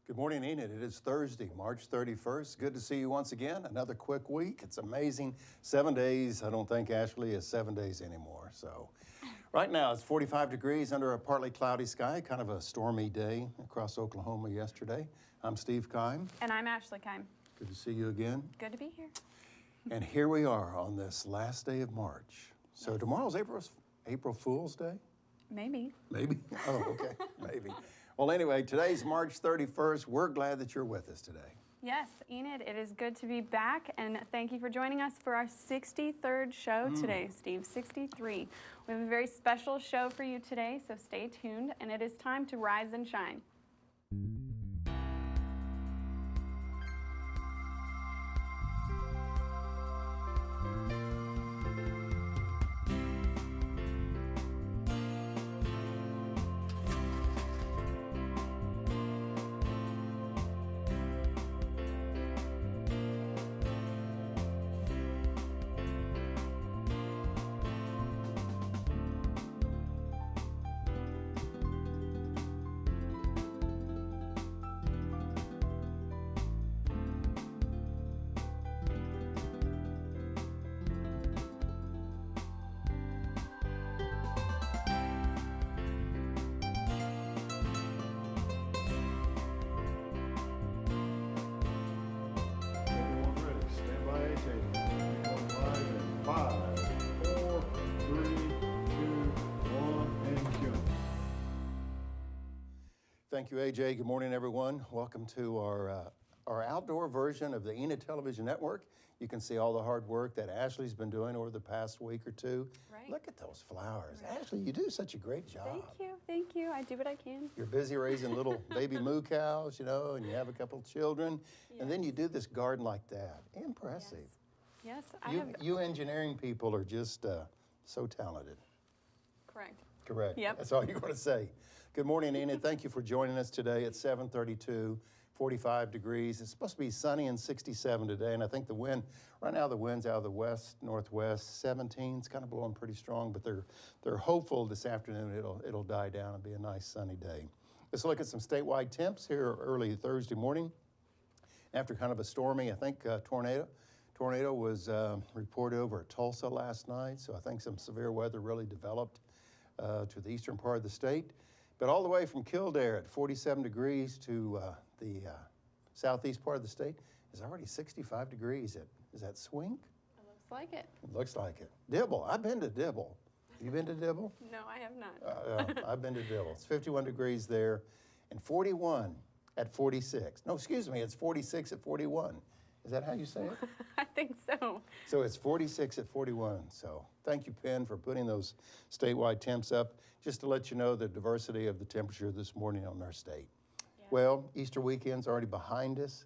Good morning, Enid. It is Thursday, March 31st. Good to see you once again. Another quick week. It's amazing. 7 days. I don't think Ashley is 7 days anymore. So right now it's 45 degrees under a partly cloudy sky, kind of a stormy day across Oklahoma yesterday. I'm Steve Keim. And I'm Ashley Keim. Good to see you again. Good to be here. And here we are on this last day of March. So yes. Tomorrow's April Fool's Day? Maybe. Maybe? Oh, okay. Maybe. Well, anyway, today's March 31st. We're glad that you're with us today. Yes, Enid, it is good to be back, and thank you for joining us for our 63rd show today, Steve, 63. We have a very special show for you today, so stay tuned, and it is time to rise and shine. Thank you, AJ. Good morning, everyone. Welcome to our outdoor version of the Enid Television Network. You can see all the hard work that Ashley's been doing over the past week or two. Right. Look at those flowers. Right. Ashley, you do such a great job. Thank you. I do what I can. You're busy raising little baby moo cows, and you have a couple of children, and then you do this garden like that. Impressive. Yes, You engineering people are just so talented. Correct. Yep. That's all you're going to say. Good morning, Enid. Thank you for joining us today at 7:32, 45 degrees. It's supposed to be sunny and 67 today, and I think the wind, right now the wind's out of the west, northwest, 17. It's kind of blowing pretty strong, but they're hopeful this afternoon it'll die down and be a nice sunny day. Let's look at some statewide temps here early Thursday morning. After kind of a stormy, I think, tornado. Tornado was reported over at Tulsa last night, so I think some severe weather really developed to the eastern part of the state. But all the way from Kildare at 47 degrees to the southeast part of the state is already 65 degrees. Is that Swink? It looks like it. It looks like it. Dibble. I've been to Dibble. You been to Dibble? No, I have not. I've been to Dibble. It's 51 degrees there and 41 at 46. No, excuse me, it's 46 at 41. Is that how you say it? I think so. So it's 46 at 41. So thank you, Penn, for putting those statewide temps up. Just to let you know the diversity of the temperature this morning on our state. Yeah. Well, Easter weekend's already behind us.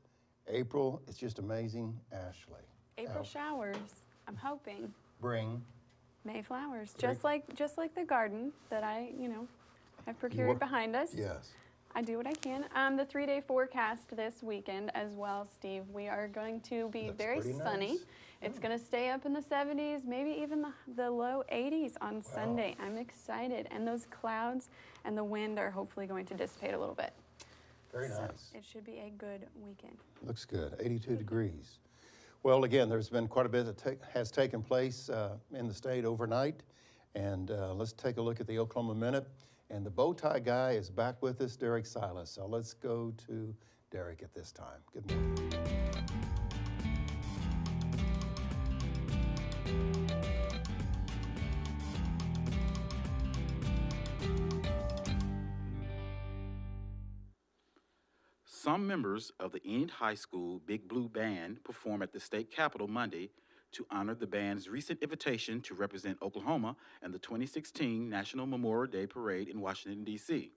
April, it's just amazing. Ashley. April showers, I'm hoping. Bring May flowers, just like the garden that I, have procured behind us. Yes. I do what I can. The 3-day forecast this weekend as well, Steve. We are going to be very sunny. Nice. It's going to stay up in the 70s, maybe even the low 80s on Sunday. I'm excited. And those clouds and the wind are hopefully going to dissipate a little bit. Very nice. It should be a good weekend. Looks good. 82 degrees. Well, again, there's been quite a bit that has taken place in the state overnight. And let's take a look at the Oklahoma Minute. And the bow tie guy is back with us, Derrick Silas. So let's go to Derrick at this time. Good morning. Some members of the Enid High School Big Blue Band perform at the state capitol Monday to honor the band's recent invitation to represent Oklahoma in the 2016 National Memorial Day Parade in Washington, D.C.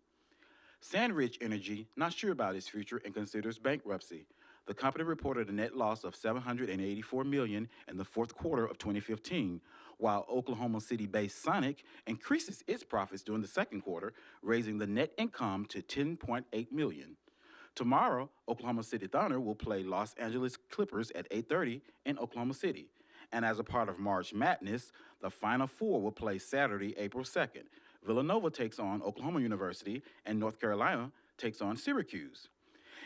Sandridge Energy not sure about its future and considers bankruptcy. The company reported a net loss of $784 million in the fourth quarter of 2015, while Oklahoma City-based Sonic increases its profits during the second quarter, raising the net income to $10.8 million. Tomorrow, Oklahoma City Thunder will play Los Angeles Clippers at 8:30 in Oklahoma City. And as a part of March Madness, the Final Four will play Saturday, April 2nd. Villanova takes on Oklahoma University, and North Carolina takes on Syracuse.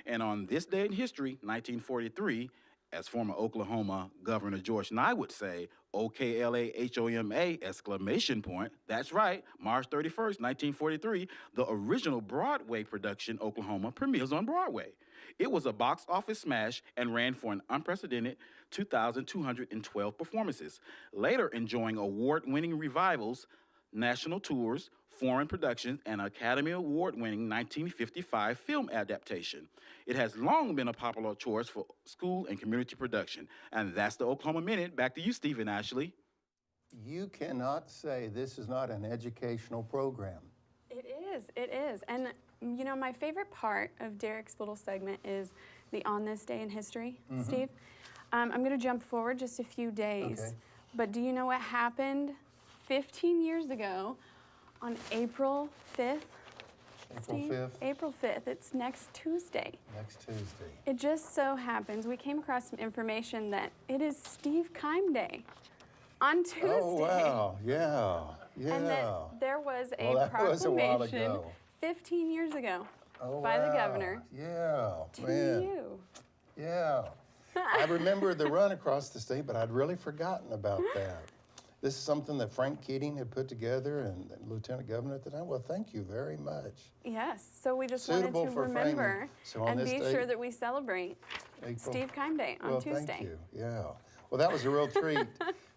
And on this day in history, 1943, as former Oklahoma Governor George Nye would say, OKLAHOMA exclamation point. That's right, March 31st, 1943, the original Broadway production, Oklahoma, premieres on Broadway. It was a box office smash and ran for an unprecedented 2,212 performances, later enjoying award-winning revivals, national tours, foreign productions, and Academy Award-winning 1955 film adaptation. It has long been a popular choice for school and community production. And that's the Oklahoma Minute. Back to you, Steve and Ashley. You cannot say this is not an educational program. It is. And, you know, my favorite part of Derrick's little segment is the On This Day in History, Steve. I'm going to jump forward just a few days. Okay. But do you know what happened 15 years ago on April 5th? April Steve? 5th? April 5th. It's next Tuesday. Next Tuesday. It just so happens we came across some information that it is Steve Keim Day on Tuesday. Oh, wow. Yeah. Yeah. And that there was a Well, that was a while proclamation ago. 15 years ago Oh, by the wow. governor Yeah. to Man. you. Yeah. I remember the run across the state, but I'd really forgotten about that. This is something that Frank Keating had put together and the Lieutenant Governor at the time. Well, thank you very much. Yes, so we just Suitable wanted to for remember framing. So on and this be date- sure that we celebrate April. Steve Keim Day on Well, Tuesday. thank you. Yeah. Well, that was a real treat.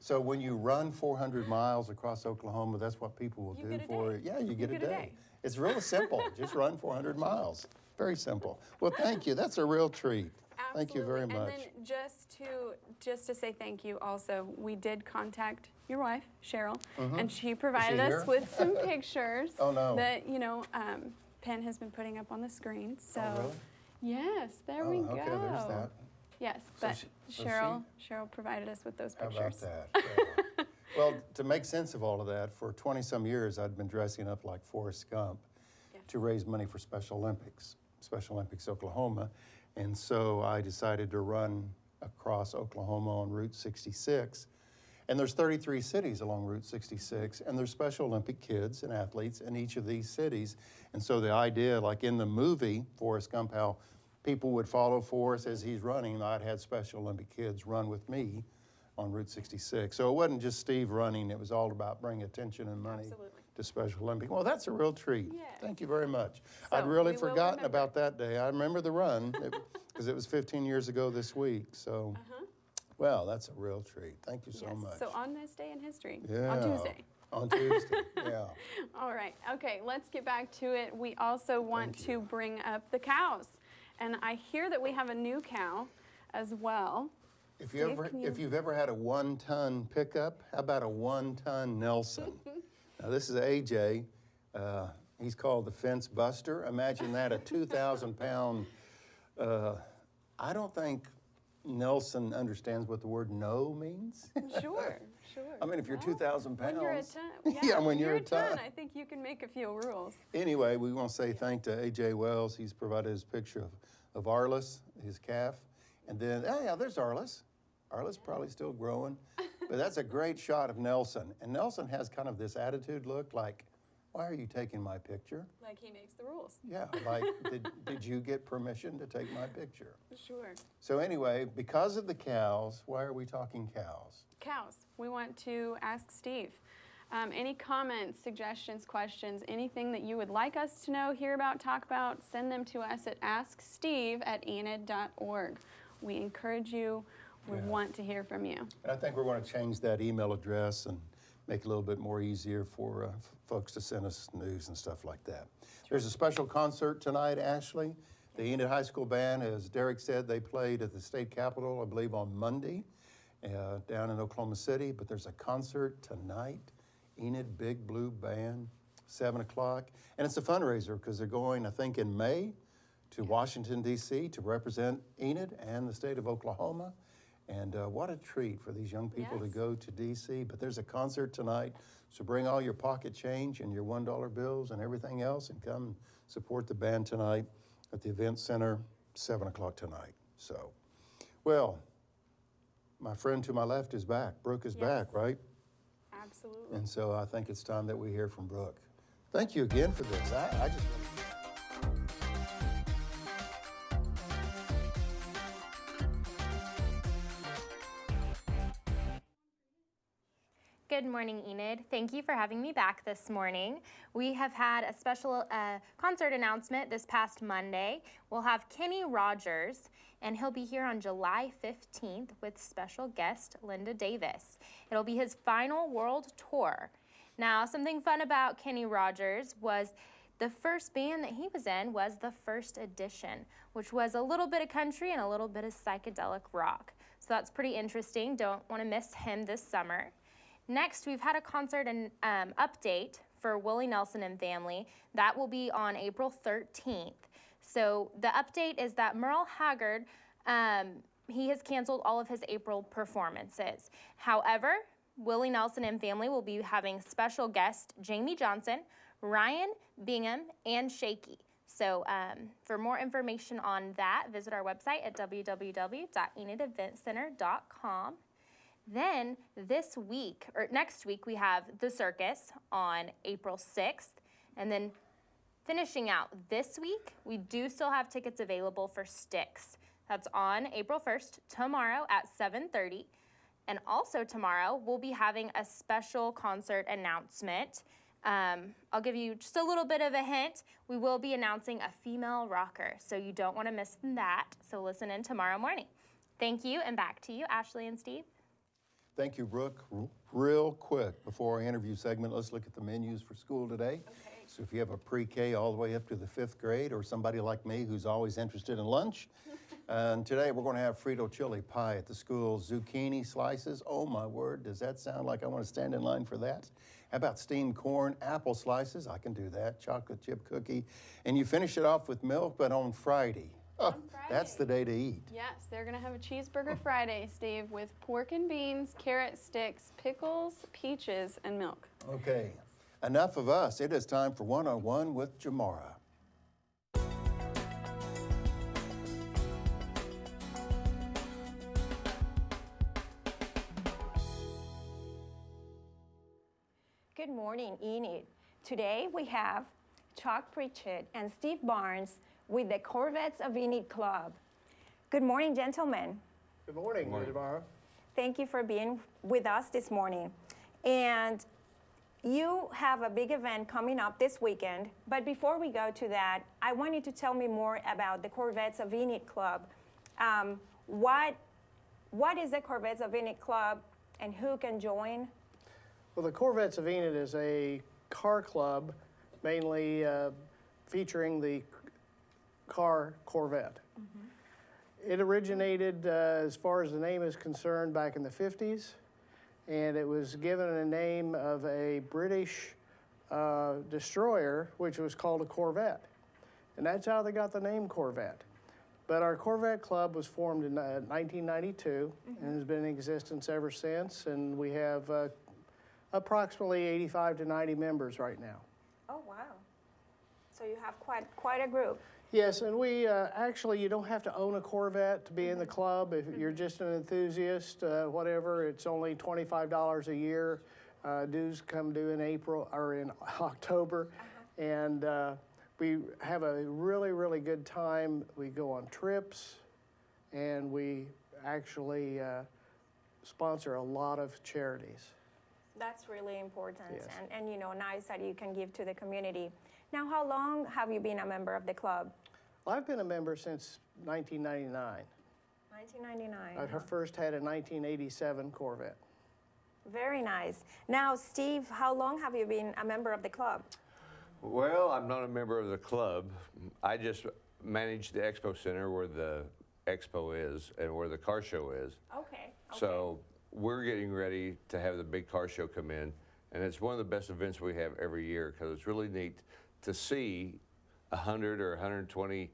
So when you run 400 miles across Oklahoma, that's what people will You do get a for day. you. Yeah, you get a get a day. day. It's really simple. Just run 400 miles. Very simple. Well, thank you. That's a real treat. Thank you very Absolutely. much. And then just to say thank you also, we did contact your wife, Cheryl, and she provided us here? with some pictures Oh, no. that, you know, Penn has been putting up on the screen. So, Oh, really? yes, there we go. Okay, there's that. Yes, So but so Cheryl provided us with those How pictures. about that? Yeah. Well, to make sense of all of that, for 20-some years, I'd been dressing up like Forrest Gump to raise money for Special Olympics Oklahoma. And so I decided to run across Oklahoma on Route 66. And there's 33 cities along Route 66, and there's Special Olympic kids and athletes in each of these cities. And so the idea, like in the movie Forrest Gump, how people would follow Forrest as he's running, I'd had Special Olympic kids run with me on Route 66. So it wasn't just Steve running, it was all about bringing attention and money Absolutely. to Special Olympic. Well, that's a real treat. Yes. Thank you very much. So, I'd really we will forgotten remember. about that day. I remember the run because it was 15 years ago this week. So, well, that's a real treat. Thank you so Yes. much. So on this day in history, Yeah. on Tuesday. On Tuesday, yeah. All right. Okay, let's get back to it. We also want to bring up the cows. And I hear that we have a new cow as well. If Steve, you've ever had a 1-ton pickup, how about a 1-ton Nelson? Now this is AJ. He's called the Fence Buster. Imagine that, a 2,000-pound. I don't think Nelson understands what the word no means. Sure. I mean, if you're Well, 2,000 pounds. When you're a ton, Yeah, when you're a ton. I think you can make a few rules. Anyway, we want to say thank to AJ Wells. He's provided his picture of Arliss, his calf. And then, oh yeah, there's Arliss. Arliss probably still growing. But that's a great shot of Nelson. And Nelson has kind of this attitude look like, why are you taking my picture? Like he makes the rules. Yeah, like, did you get permission to take my picture? Sure. So anyway, because of the cows, why are we talking cows? Cows. We want to ask Steve. Any comments, suggestions, questions, anything that you would like us to know, hear about, talk about, send them to us at asksteve@enid.org. We encourage you. We want to hear from you. And I think we're going to change that email address and make it a little bit more easier for folks to send us news and stuff like that. There's a special concert tonight, Ashley. The Enid High School Band, as Derrick said, they played at the state capitol, I believe, on Monday down in Oklahoma City. But there's a concert tonight, Enid Big Blue Band, 7 o'clock. And it's a fundraiser because they're going, I think, in May to Washington, D.C. to represent Enid and the state of Oklahoma. And what a treat for these young people to Yes. go to D.C. But there's a concert tonight, so bring all your pocket change and your $1 bills and everything else and come and support the band tonight at the Event Center, 7 o'clock tonight. So, well, my friend to my left is back. Brooke is back, right? Absolutely. And so I think it's time that we hear from Brooke. Thank you again for this. I just... Good morning, Enid. Thank you for having me back this morning. We have had a special concert announcement this past Monday. We'll have Kenny Rogers, and he'll be here on July 15th with special guest Linda Davis. It'll be his final world tour. Now, something fun about Kenny Rogers was the first band that he was in was the First Edition, which was a little bit of country and a little bit of psychedelic rock. So that's pretty interesting. Don't want to miss him this summer. Next, we've had a concert and update for Willie Nelson and family. That will be on April 13th. So the update is that Merle Haggard, he has canceled all of his April performances. However, Willie Nelson and family will be having special guests Jamie Johnson, Ryan Bingham, and Shaky. So for more information on that, visit our website at www.enideventcenter.com. Then this week, or next week, we have The Circus on April 6th. And then finishing out this week, we do still have tickets available for Styx. That's on April 1st, tomorrow at 7:30. And also tomorrow, we'll be having a special concert announcement. I'll give you just a little bit of a hint. We will be announcing a female rocker, so you don't want to miss that. So listen in tomorrow morning. Thank you, and back to you, Ashley and Steve. Thank you, Brooke. Real quick, before our interview segment, let's look at the menus for school today. Okay. So if you have a pre-K all the way up to the 5th grade, or somebody like me who's always interested in lunch, and today we're going to have Frito chili pie at the school, zucchini slices. Oh my word, does that sound like I want to stand in line for that? How about steamed corn, apple slices? I can do that. Chocolate chip cookie. And you finish it off with milk, but on Friday. Oh, that's the day to eat. Yes, they're going to have a cheeseburger Friday, Steve, with pork and beans, carrot sticks, pickles, peaches, and milk. Okay, enough of us. It is time for 101 with Jomara. Good morning, Enid. Today we have Chuck Pritchett and Steve Barnes with the Corvettes of Enid Club. Good morning, gentlemen. Good morning, Jomara. Thank you for being with us this morning. And you have a big event coming up this weekend, but before we go to that, I want you to tell me more about the Corvettes of Enid Club. What is the Corvettes of Enid Club and who can join? Well, the Corvettes of Enid is a car club, mainly featuring the car Corvette. Mm-hmm. It originated, as far as the name is concerned, back in the 50s, and it was given a name of a British destroyer, which was called a Corvette. And that's how they got the name Corvette. But our Corvette Club was formed in 1992 and has been in existence ever since, and we have approximately 85 to 90 members right now. Oh, wow. So you have quite a group. Yes, and we actually, you don't have to own a Corvette to be in the club. If you're just an enthusiast, whatever, it's only $25 a year. Dues come due in April or in October. And we have a really, really good time. We go on trips, and we actually sponsor a lot of charities. That's really important, Yes. and you know, nice that you can give to the community. Now, how long have you been a member of the club? Well, I've been a member since 1999. 1999. I first had a 1987 Corvette. Very nice. Now, Steve, how long have you been a member of the club? Well, I'm not a member of the club. I just manage the expo center where the expo is and where the car show is. Okay. So we're getting ready to have the big car show come in, and it's one of the best events we have every year because it's really neat to see 100 or 120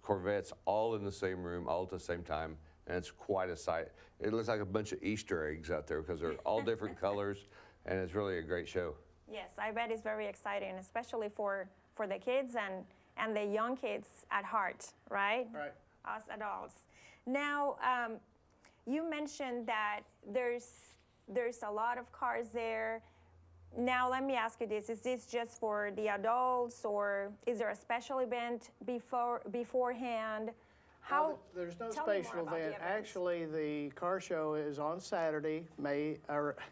Corvettes all in the same room, all at the same time, and it's quite a sight. It looks like a bunch of Easter eggs out there because they're all different colors, and it's really a great show. Yes, I bet it's very exciting, especially for the kids and the young kids at heart, right? Right. Us adults. Now, you mentioned that there's a lot of cars there. Now, let me ask you this. Is this just for the adults, or is there a special event beforehand? How? There's no tell me more special about the event. events. Actually, the car show is on Saturday,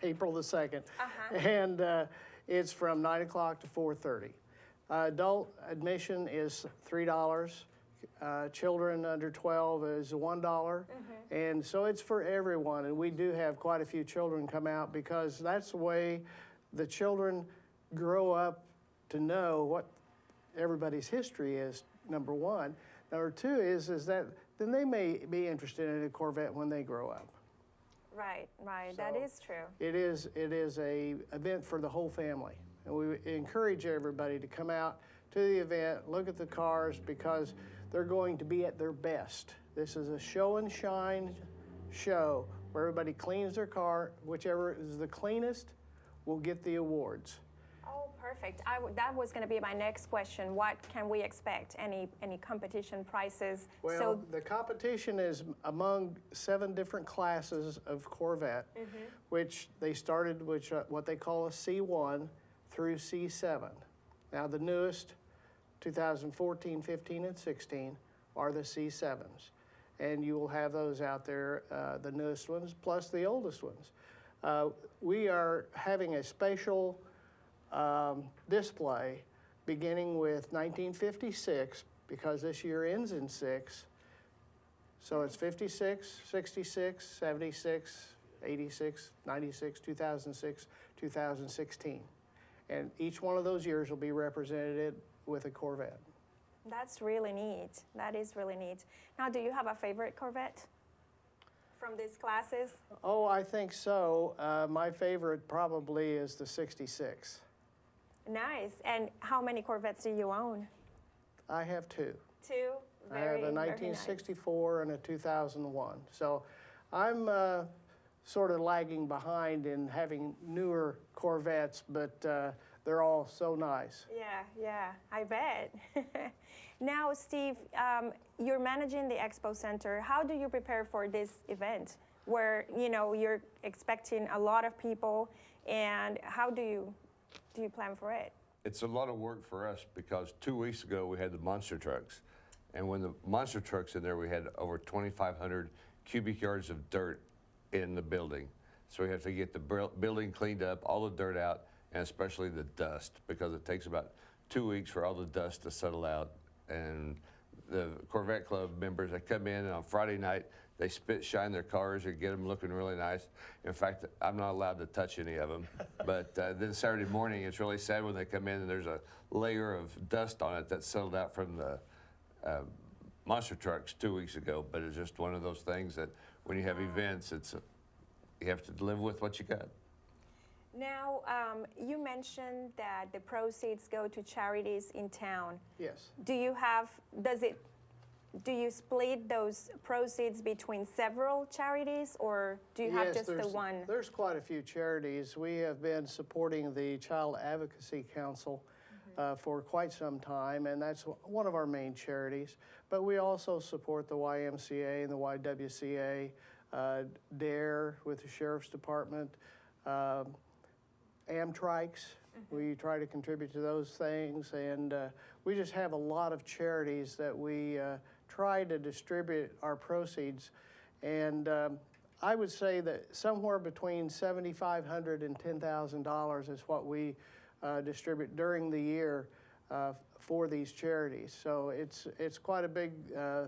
April the 2nd. Uh-huh. And it's from 9 o'clock to 4:30. Adult admission is $3. Children under 12 is $1. Mm-hmm. And so it's for everyone. And we do have quite a few children come out because that's the way the children grow up to know what everybody's history is, number one. Number two is that then they may be interested in a Corvette when they grow up. Right, right. That So- is true. It is a event for the whole family. And we encourage everybody to come out to the event, look at the cars, because they're going to be at their best. This is a show and shine show where everybody cleans their car. Whichever is the cleanest will get the awards. Oh, perfect. That was going to be my next question. What can we expect? Any competition prizes? Well, the competition is among 7 different classes of Corvette, which they started with what they call a C1 through C7. Now, the newest, 2014, 15, and 16, are the C7s. And you will have those out there, the newest ones, plus the oldest ones. We are having a special display beginning with 1956, because this year ends in 6. So it's 56, 66, 76, 86, 96, 2006, 2016. And each one of those years will be represented with a Corvette. That's really neat. That is really neat. Now, do you have a favorite Corvette from these classes? Oh, I think so. My favorite probably is the 66. Nice. And how many Corvettes do you own? I have 2. 2? I have a 1964 and a 2001. So I'm sort of lagging behind in having newer Corvettes, but they're all so nice. Yeah, I bet. Now, Steve, you're managing the Expo Center. How do you prepare for this event where, you're expecting a lot of people, and how do you plan for it? It's a lot of work for us because 2 weeks ago we had the monster trucks. And when the monster trucks in there, we had over 2,500 cubic yards of dirt in the building. So we have to get the building cleaned up, all the dirt out, and especially the dust, because it takes about 2 weeks for all the dust to settle out. And the Corvette Club members that come in, and on Friday night, they shine their cars and get them looking really nice. In fact, I'm not allowed to touch any of them. But then Saturday morning, it's really sad when they come in and there's a layer of dust on it that settled out from the monster trucks 2 weeks ago. But it's just one of those things that when you have events, you have to live with what you got. Now, you mentioned that the proceeds go to charities in town. Yes. Do you split those proceeds between several charities, or do you have just the one? There's quite a few charities. We have been supporting the Child Advocacy Council for quite some time, and that's one of our main charities. But we also support the YMCA and the YWCA, DARE with the Sheriff's Department, Amtrikes. We try to contribute to those things, and we just have a lot of charities that we try to distribute our proceeds. And I would say that somewhere between $7,500 and $10,000 is what we distribute during the year for these charities. So it's quite a big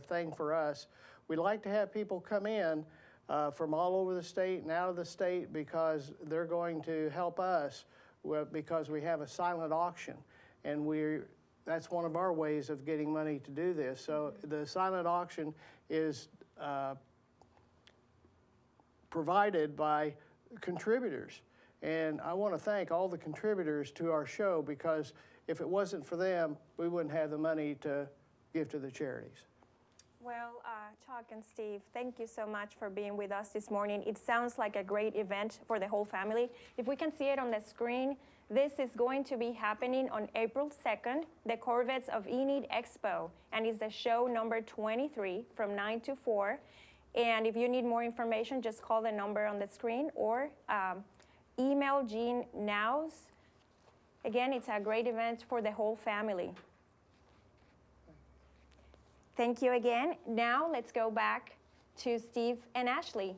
thing for us. We like to have people come in from all over the state and out of the state, because they're going to help us because we have a silent auction, and that's one of our ways of getting money to do this. So the silent auction is provided by contributors. And I want to thank all the contributors to our show, because if it wasn't for them, we wouldn't have the money to give to the charities. Well, Chuck and Steve, thank you so much for being with us this morning. It sounds like a great event for the whole family. If we can see it on the screen, this is going to be happening on April 2nd, the Corvettes of Enid Expo, and it's the show number 23 from 9 to 4. And if you need more information, just call the number on the screen or email Jean Nows. Again, it's a great event for the whole family. Thank you again. Now let's go back to Steve and Ashley.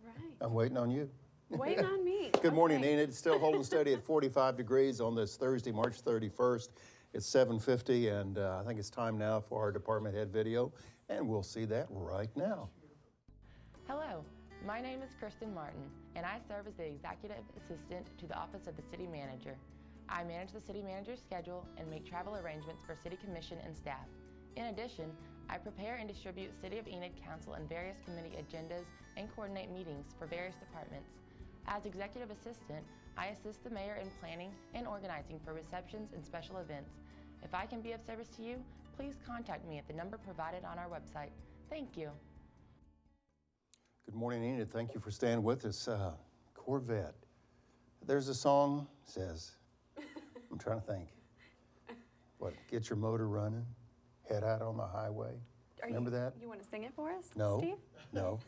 Right. I'm waiting on you. Waiting on me. Good morning, Okay. Enid. Still holding steady at 45 degrees on this Thursday, March 31st. It's 7:50, and I think it's time now for our department head video, and we'll see that right now. Hello, my name is Kristen Martin, and I serve as the Executive Assistant to the Office of the City Manager. I manage the City Manager's schedule and make travel arrangements for City Commission and staff. In addition, I prepare and distribute City of Enid Council and various committee agendas and coordinate meetings for various departments. As Executive Assistant, I assist the Mayor in planning and organizing for receptions and special events. If I can be of service to you, please contact me at the number provided on our website. Thank you. Good morning, Enid. Thank you for staying with us. Corvette. There's a song says, I'm trying to think. What, get your motor running, head out on the highway. Remember that? You want to sing it for us, No, Steve? no,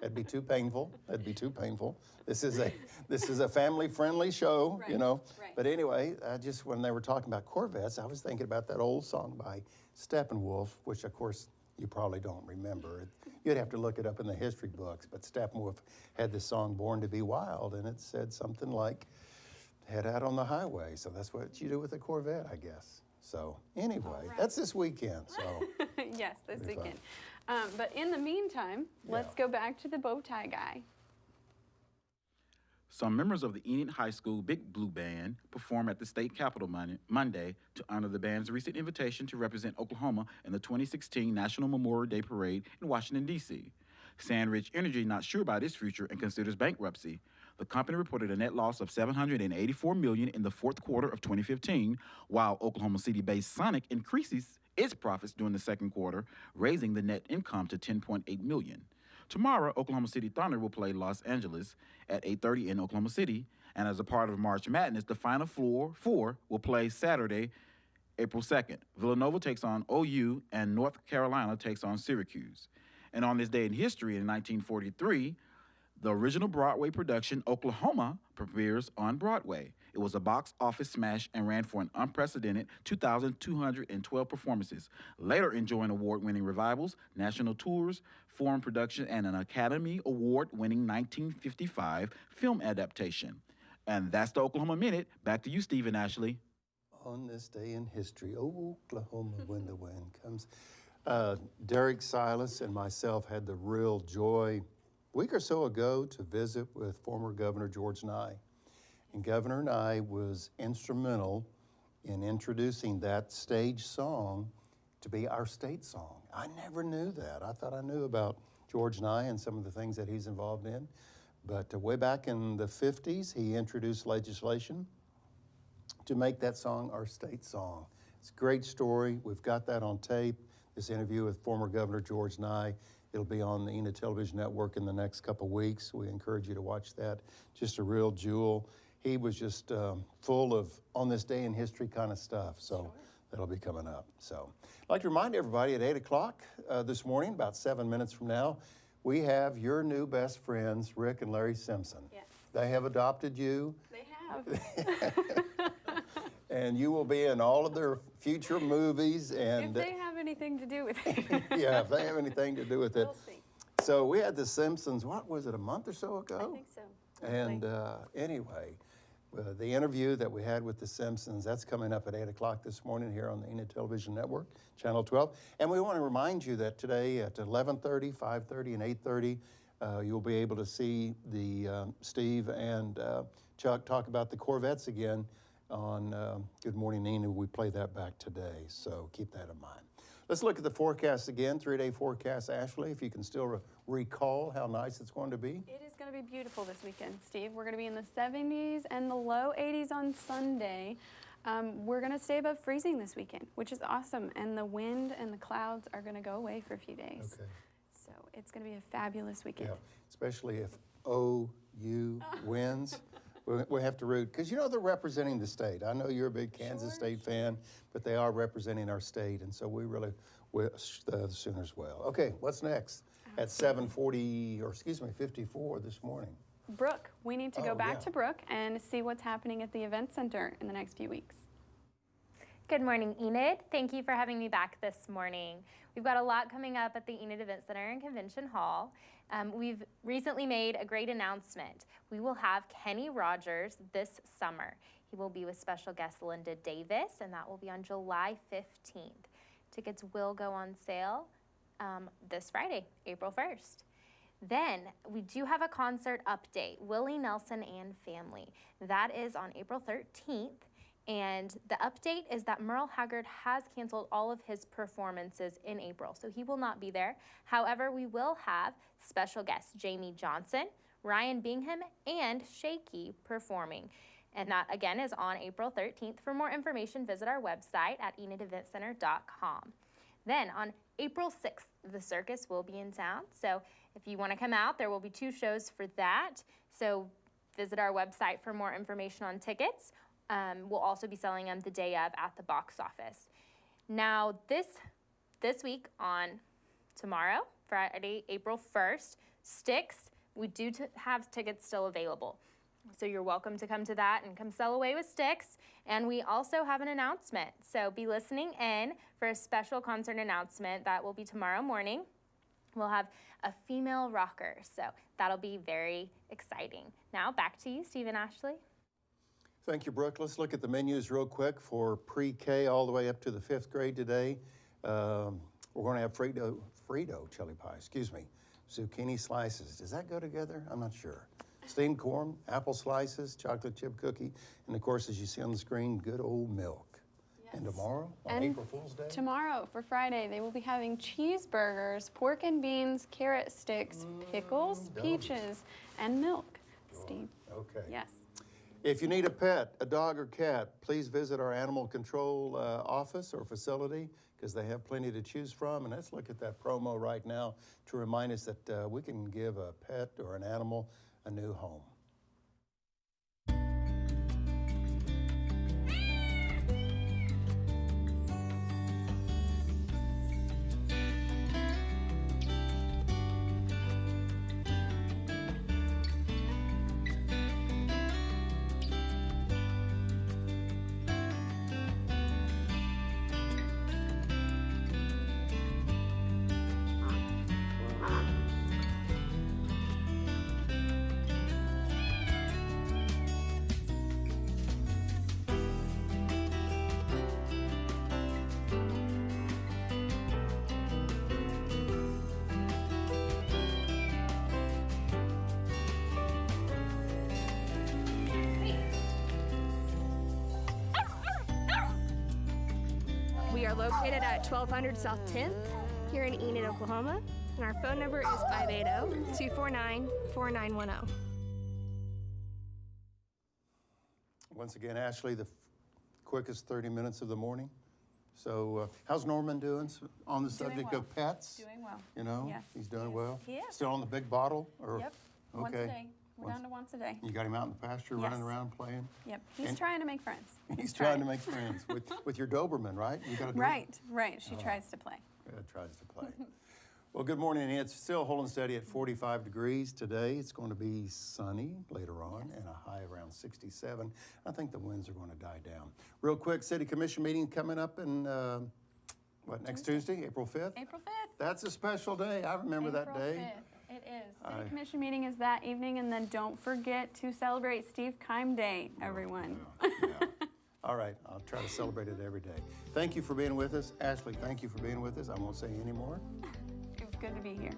that'd be too painful. That'd be too painful. This is a family-friendly show, you Right, know. right. But anyway, when they were talking about Corvettes, I was thinking about that old song by Steppenwolf, which of course you probably don't remember. You'd have to look it up in the history books. But Steppenwolf had this song "Born to Be Wild," and it said something like, "Head out on the highway." So that's what you do with a Corvette, I guess. So anyway, that's this weekend. So. Yes, this It'll be fun. weekend. But in the meantime, let's go back to the bow tie guy. Some members of the Enid High School Big Blue Band perform at the state capitol Monday to honor the band's recent invitation to represent Oklahoma in the 2016 National Memorial Day Parade in Washington, D.C. Sandridge Energy not sure about its future and considers bankruptcy. The company reported a net loss of $784 million in the fourth quarter of 2015, while Oklahoma City-based Sonic increases its profits during the second quarter, raising the net income to $10.8 million. Tomorrow, Oklahoma City Thunder will play Los Angeles at 8:30 in Oklahoma City, and as a part of March Madness, the Final Four will play Saturday, April 2nd. Villanova takes on OU, and North Carolina takes on Syracuse. And on this day in history, in 1943, the original Broadway production, Oklahoma, premieres on Broadway. It was a box office smash and ran for an unprecedented 2,212 performances, later enjoying award-winning revivals, national tours, foreign production, and an Academy Award-winning 1955 film adaptation. And that's the Oklahoma Minute. Back to you, Steve and Ashley. On this day in history, Oklahoma, when the wind comes. Derrick, Silas, and myself had the real joy a week or so ago to visit with former Governor George Nye. And Governor Nye was instrumental in introducing that stage song to be our state song. I never knew that. I thought I knew about George Nye and some of the things that he's involved in. But way back in the 50s, he introduced legislation to make that song our state song. It's a great story. We've got that on tape, this interview with former Governor George Nye. It'll be on the Enid Television Network in the next couple weeks. We encourage you to watch that. Just a real jewel. He was just full of on this day in history kind of stuff. So that'll be coming up. So I'd like to remind everybody at 8 o'clock this morning, about 7 minutes from now, we have your new best friends, Rick and Larry Simpson. Yes. They have adopted you. They have. And you will be in all of their future movies. And If they have anything to do with it. yeah, if they have anything to do with it. We'll see. So we had the Simpsons, what was it, a month or so ago? I think so. And anyway, the interview that we had with the Simpsons, that's coming up at 8 o'clock this morning here on the Enid Television Network, Channel 12. And we want to remind you that today at 11:30, 5:30, and 8:30, you'll be able to see the Steve and Chuck talk about the Corvettes again on Good Morning Enid. We play that back today, so keep that in mind. Let's look at the forecast again, 3-day forecast. Ashley, if you can still recall how nice it's going to be. It is going to be beautiful this weekend, Steve. We're going to be in the 70s and the low 80s on Sunday. We're going to stay above freezing this weekend, which is awesome. And the wind and the clouds are going to go away for a few days. Okay. So it's going to be a fabulous weekend. Yeah, especially if OU wins. We have to root, because you know they're representing the state. I know you're a big Kansas State fan, but they are representing our state, and so we really wish the Sooners well. Okay, what's next? At 54 this morning. Brooke, we need to go back yeah. to Brooke and see what's happening at the event center in the next few weeks. Good morning, Enid. Thank you for having me back this morning. We've got a lot coming up at the Enid Event Center and Convention Hall. We've recently made a great announcement. We will have Kenny Rogers this summer. He will be with special guest Linda Davis, and that will be on July 15th. Tickets will go on sale this Friday, April 1st. Then we do have a concert update, Willie Nelson and Family. That is on April 13th. And the update is that Merle Haggard has canceled all of his performances in April, so he will not be there. However, we will have special guests Jamie Johnson, Ryan Bingham, and Shaky performing. And that, again, is on April 13th. For more information, visit our website at enideventcenter.com. Then on April 6th, the circus will be in town. So if you want to come out, there will be 2 shows for that. So visit our website for more information on tickets. We'll also be selling them the day of at the box office. Now, this week on tomorrow, Friday, April 1st, Styx, we do have tickets still available. So you're welcome to come to that and come sell away with Styx. And we also have an announcement. So be listening in for a special concert announcement that will be tomorrow morning. We'll have a female rocker, so that'll be very exciting. Now back to you, Steve and Ashley. Thank you, Brooke. Let's look at the menus real quick for pre-K all the way up to the 5th grade today. We're going to have Frito chili pie, zucchini slices. Does that go together? I'm not sure. Steamed corn, apple slices, chocolate chip cookie, and of course, as you see on the screen, good old milk. Yes. And tomorrow, on April Fool's Day? Tomorrow, for Friday, they will be having cheeseburgers, pork and beans, carrot sticks, pickles, peaches, and milk. Steve. Okay. Yes. If you need a pet, a dog or cat, please visit our animal control office or facility because they have plenty to choose from. And let's look at that promo right now to remind us that we can give a pet or an animal a new home. We are located at 1200 South 10th here in Enid, Oklahoma, and our phone number is 580-249-4910. Once again, Ashley, the quickest 30 minutes of the morning. So how's Norman doing on the subject of pets? Doing well. You know, Yes. he's doing well? He is. Still on the big bottle? Or? Yep. Once a day. We're down to once a day. You got him out in the pasture Yes. running around playing? Yep. He's trying to make friends. He's trying to make friends with your Doberman, right? You got a Doberman? Right. She tries to play. Yeah, tries to play. Well, good morning. It's still holding steady at 45 degrees today. It's going to be sunny later on and a high around 67. I think the winds are going to die down. Real quick, City Commission meeting coming up in, next Tuesday, April 5th? April 5th. That's a special day. I remember that day. April 5th. It is. City Commission meeting is that evening, and then don't forget to celebrate Steve Kime Day, everyone. Yeah. All right, I'll try to celebrate it every day. Thank you for being with us. Ashley, thank you for being with us. I won't say any more. It was good to be here.